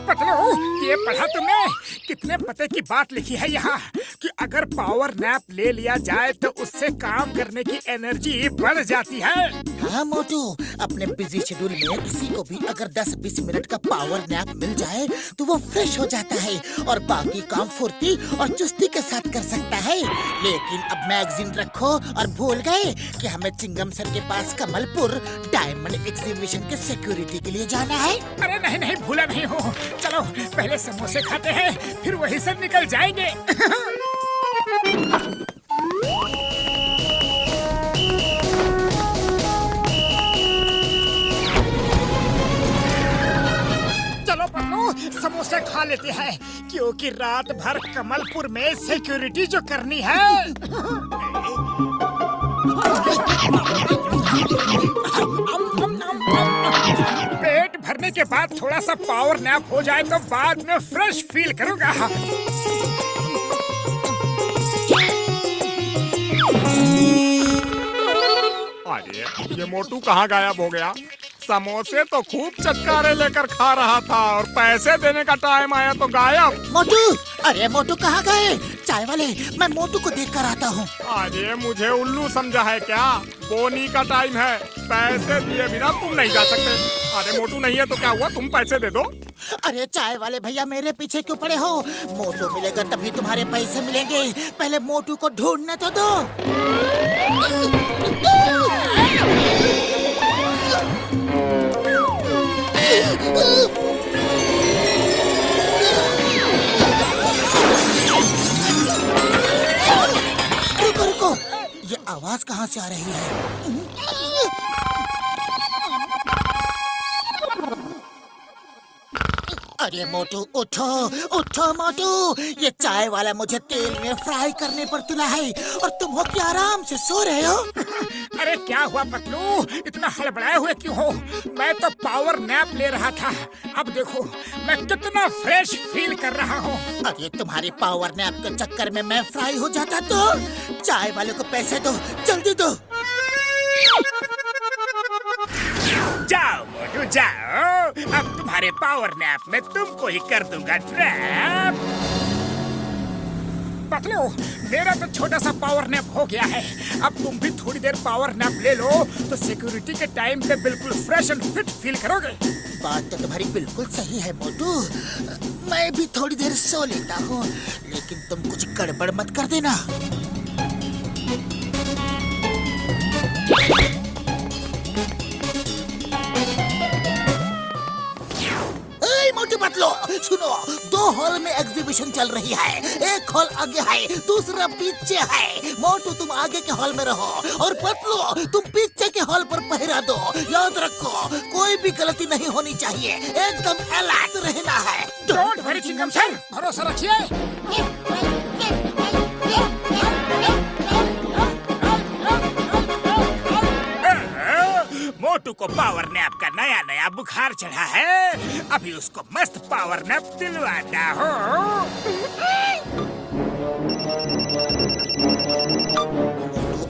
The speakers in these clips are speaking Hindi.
पतलू, ये पढ़ा तुमने? कितने पते की बात लिखी है यहाँ कि अगर पावर नैप ले लिया जाए तो उससे काम करने की एनर्जी बढ़ जाती है। हाँ मोटू, अपने बिजी शेड्यूल में किसी को भी अगर 10-20 मिनट का पावर नैप मिल जाए तो वो फ्रेश हो जाता है और बाकी काम फुर्ती और चुस्ती के साथ कर सकता है। लेकिन अब मैगजीन रखो और भूल गए कि हमें चिंगम सर के पास कमलपुर डायमंड एग्जीबिशन के सिक्योरिटी के लिए जाना है। अरे नहीं नहीं, भूला नहीं हो। चलो पहले समोसे खाते हैं, फिर वहीं से निकल जाएंगे। चलो पतलू, समोसे खा लेते हैं क्योंकि रात भर कमलपुर में सिक्योरिटी जो करनी है। पेट भरने के बाद थोड़ा सा पावर नैप हो जाए तो बाद में फ्रेश फील करूंगा। अरे ये मोटू कहाँ गायब हो गया? समोसे तो खूब चटकारे लेकर खा रहा था और पैसे देने का टाइम आया तो गायब। मोटू, अरे मोटू कहाँ गए? चाय वाले, मैं मोटू को देख कर आता हूँ। अरे मुझे उल्लू समझा है क्या? बोनी का टाइम है, पैसे दिए बिना तुम नहीं जा सकते। अरे मोटू नहीं है तो क्या हुआ, तुम पैसे दे दो। अरे चाय वाले भैया, मेरे पीछे क्यों पड़े हो? मोटू मिलेगा तभी तुम्हारे पैसे मिलेंगे। पहले मोटू को ढूंढने तो दो। रुको रुको, ये आवाज कहाँ से आ रही है? अरे मोटू उठो, उठो मोटू, ये चाय वाला मुझे तेल में फ्राई करने पर तुला है और तुम हो क्या आराम से सो रहे हो? अरे क्या हुआ पतलू, इतना हड़बड़ाए हुए क्यों हो? मैं तो पावर नैप ले रहा था। अब देखो मैं कितना फ्रेश फील कर रहा हूँ। अरे तुम्हारी पावर नैप के चक्कर में मैं फ्राई हो जाता तो? चाय वाले को पैसे दो, जल्दी दो। जाओ मोटू जाओ, अब तुम्हारे पावर नैप में तुमको ही कर दूंगा ट्रैप। पतलू, मेरा तो छोटा सा पावर नैप हो गया है। अब तुम भी थोड़ी देर पावर नैप ले लो तो सिक्योरिटी के टाइम पे बिल्कुल फ्रेश एंड फिट फील करोगे। बात तो तुम्हारी बिल्कुल सही है मोटू, मैं भी थोड़ी देर सो लेता हूँ, लेकिन तुम कुछ गड़बड़ मत कर देना। मोटू पतलू सुनो, 2 हॉल में एग्जीबिशन चल रही है। एक हॉल आगे है, दूसरा पीछे है। मोटू तुम आगे के हॉल में रहो और पतलू तुम पीछे के हॉल पर पहरा दो। याद रखो, कोई भी गलती नहीं होनी चाहिए, एकदम अलर्ट रहना है। डोंट वरी चिंगम सर, भरोसा रखिए। मोटू को पावर नैप का नया नया बुखार चढ़ा है, अभी उसको मस्त पावर नैप दिलवाता हो।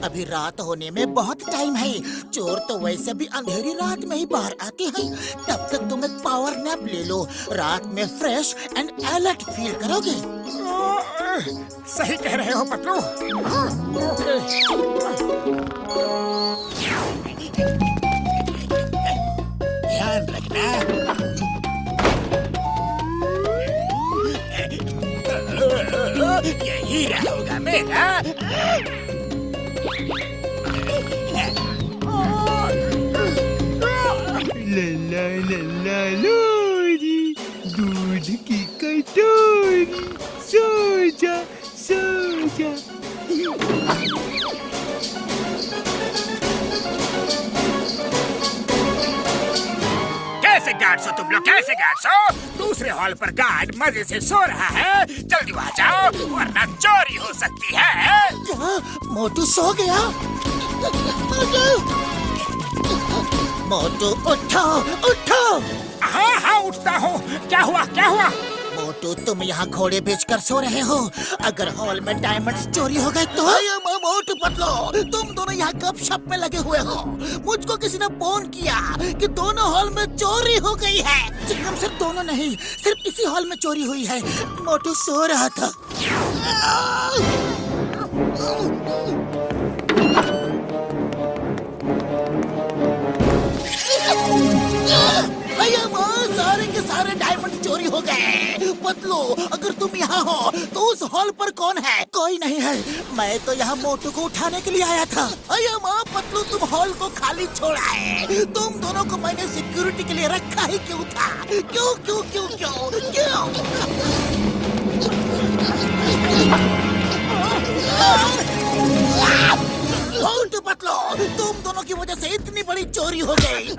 अभी रात होने में बहुत टाइम है। चोर तो वैसे भी अंधेरी रात में ही बाहर आते हैं। तब तक तुम एक पावर नैप ले लो, रात में फ्रेश एंड अलर्ट फील करोगे। सही कह रहे हो पतलू। ओके। ध्यान रखना। ये हीरा होगा मेरा। लला लला लोरी, दूध की कटोरी, सो जा सो जा। कैसे गार्ड्स हो तुम लोग, कैसे गार्ड्स हो? दूसरे हॉल पर गार्ड मजे से सो रहा है, जल्दी वहाँ जाओ वरना चोरी हो सकती है। क्या मोटू सो गया? मोटू उठो उठो। हाँ हाँ उठता हूँ। क्या हुआ क्या हुआ? मोटू तुम यहाँ घोड़े बेचकर सो रहे हो, अगर हॉल में डायमंड्स चोरी हो गए तो? मोटू पतलू, तुम दोनों यहाँ गपशप में लगे हुए हो? मुझको किसी ने फोन किया कि दोनों हॉल में चोरी हो गई है। चिंगम सर, दोनों नहीं, सिर्फ इसी हॉल में चोरी हुई है। मोटू सो रहा था। भैया माँ, सारे के सारे डायमंड चोरी हो गए। पतलू, अगर तुम यहाँ हो तो उस हॉल पर कौन है? कोई नहीं है। मैं तो यहाँ मोटू को उठाने के लिए आया था। भैया माँ, पतलू तुम हॉल को खाली छोड़ा है। तुम दोनों को मैंने सिक्योरिटी के लिए रखा ही क्यों था? क्यों क्यों क्यों क्यों क्यों? मोटू पतलू, तुम दोनों की वजह से इतनी बड़ी चोरी हो गई।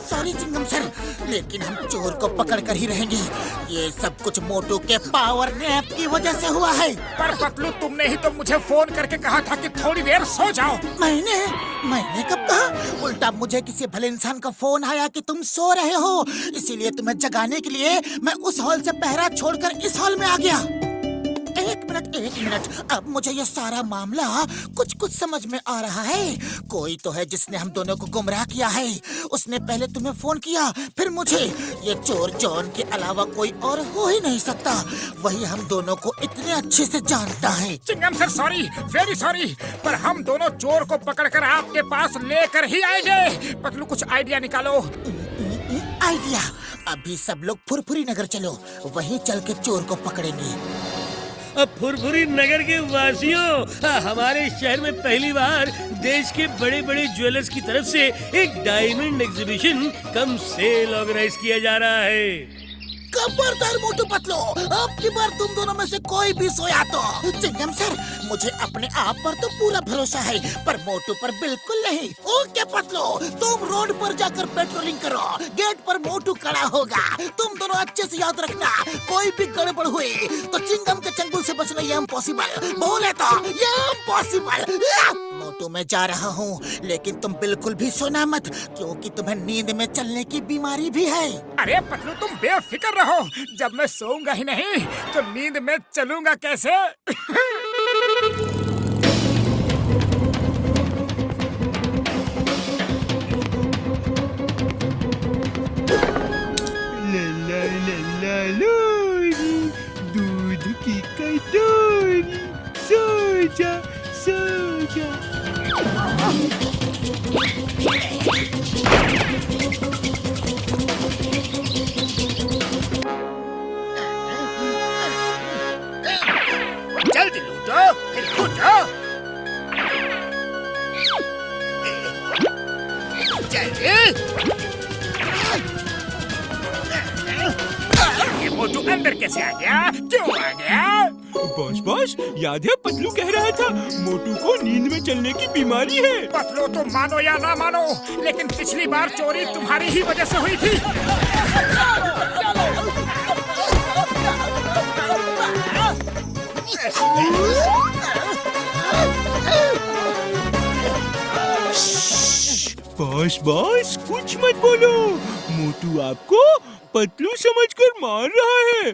सॉरी चिंगम सर, लेकिन हम चोर को पकड़ कर ही रहेंगे। ये सब कुछ मोटू के पावर नैप की वजह से हुआ है। पर पतलू, तुमने ही तो मुझे फोन करके कहा था कि थोड़ी देर सो जाओ। मैंने कब कहा? उल्टा मुझे किसी भले इंसान का फोन आया कि तुम सो रहे हो, इसीलिए तुम्हें जगाने के लिए मैं उस हॉल से पहरा छोड़कर इस हॉल में आ गया। एक मिनट, अब मुझे ये सारा मामला कुछ समझ में आ रहा है। कोई तो है जिसने हम दोनों को गुमराह किया है। उसने पहले तुम्हें फोन किया, फिर मुझे। ये चोर जॉन के अलावा कोई और हो ही नहीं सकता। वही हम दोनों को इतने अच्छे से जानता है। चिंगम सर, सॉरी, वेरी सॉरी, पर हम दोनों चोर को पकड़कर आपके पास लेकर ही आएंगे। पतलू, कुछ आइडिया निकालो। आइडिया? अभी सब लोग फुरफुरी नगर चलो, वहीं चल के चोर को पकड़ेंगे। अब फुरफुरी नगर के वासियों, हमारे शहर में पहली बार देश के बड़े बड़े ज्वेलर्स की तरफ से एक diamond exhibition cum sale organise किया जा रहा है। खबरदार मोटू पतलू, अब की बार तुम दोनों में से कोई भी सोया तो। चिंगम सर, मुझे अपने आप पर तो पूरा भरोसा है, पर मोटू पर बिल्कुल नहीं। ओके पतलू, तुम रोड पर जाकर पेट्रोलिंग करो। गेट पर मोटू खड़ा होगा। तुम दोनों अच्छे से याद रखना, कोई भी गड़बड़ हुई तो चिंगम के चंगुल से बचना ये इम्पॉसिबल। बोले तो ये इम्पॉसिबल। मोटू, मैं जा रहा हूँ, लेकिन तुम बिल्कुल भी सोना मत, क्योंकि तुम्हें नींद में चलने की बीमारी भी है। अरे पतलू, तुम बेफिक्र रहो। जब मैं सोऊंगा ही नहीं तो नींद में चलूंगा कैसे? ला ला लोरी, दूध की कटोरी, सो जा सो जा। जल्दी लूटो, फिर लूटो। जल्दी। ये मोटू अंदर कैसे आ गया? क्यों आ गया? बॉस, याद है पतलू कह रहा था मोटू को नींद में चलने की बीमारी है। पतलू, तुम मानो या ना मानो, लेकिन पिछली बार चोरी तुम्हारी ही वजह से हुई थी। बॉस, कुछ मत बोलो। मोटू आपको पतलू समझकर मार रहा है।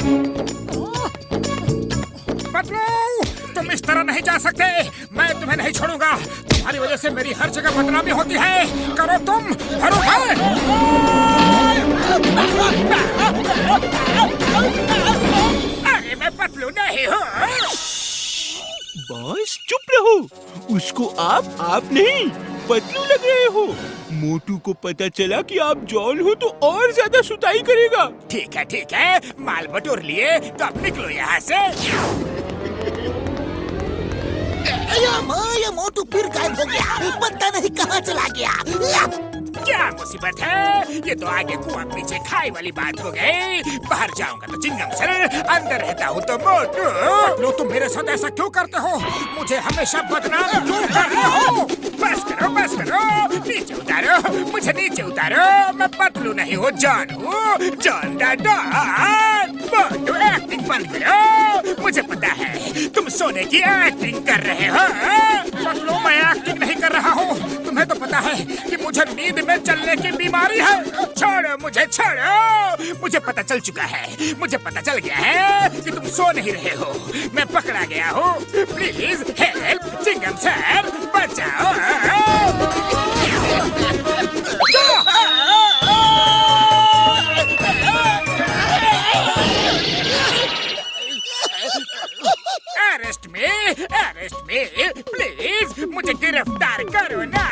पतलू, तुम इस तरह नहीं जा सकते। मैं तुम्हें नहीं छोड़ूंगा। तुम्हारी वजह से मेरी हर जगह बदनामी होती है। करो तुम, भरो भाई। अरे मैं पतलू नहीं हूँ। बॉस, चुप रहो। उसको आप नहीं पतलू लग रहे हो। मोटू को पता चला कि आप जॉन हो तो और ज्यादा सुताई करेगा। ठीक है, माल बटोर लिए तो अब निकलो यहाँ से। ये मोटू फिर गायब हो गया, पता नहीं कहाँ चला गया। क्या मुसीबत है? ये तो आगे कुआं पीछे खाई वाली बात हो गई। बाहर जाऊंगा तो चिंगम सर, अंदर रहता हूँ तो मोटू। तुम मेरे साथ ऐसा क्यों करते हो? मुझे हमेशा बदनाम क्यों कर रहे हो? बस करो, नीचे उतारो, मुझे नीचे उतारो। मैं पतलू नहीं हूँ, जॉन हूँ, जॉन द डॉन। मोटू, एक्टिंग बंद करो। मुझे पता है तुम सोने की एक्टिंग कर रहे हो। पतलू, मैं एक्टिंग नहीं कर रहा हूँ। तुम्हें तो पता है कि मुझे नींद में चलने की बीमारी है। छोड़ो मुझे, छोड़ो। मुझे पता चल चुका है, मुझे पता चल गया है कि तुम सो नहीं रहे हो। मैं पकड़ा गया हूँ। प्लीज हेल्प, चिंगम सर, बचाओ। प्लीज मुझे गिरफ्तार करो ना।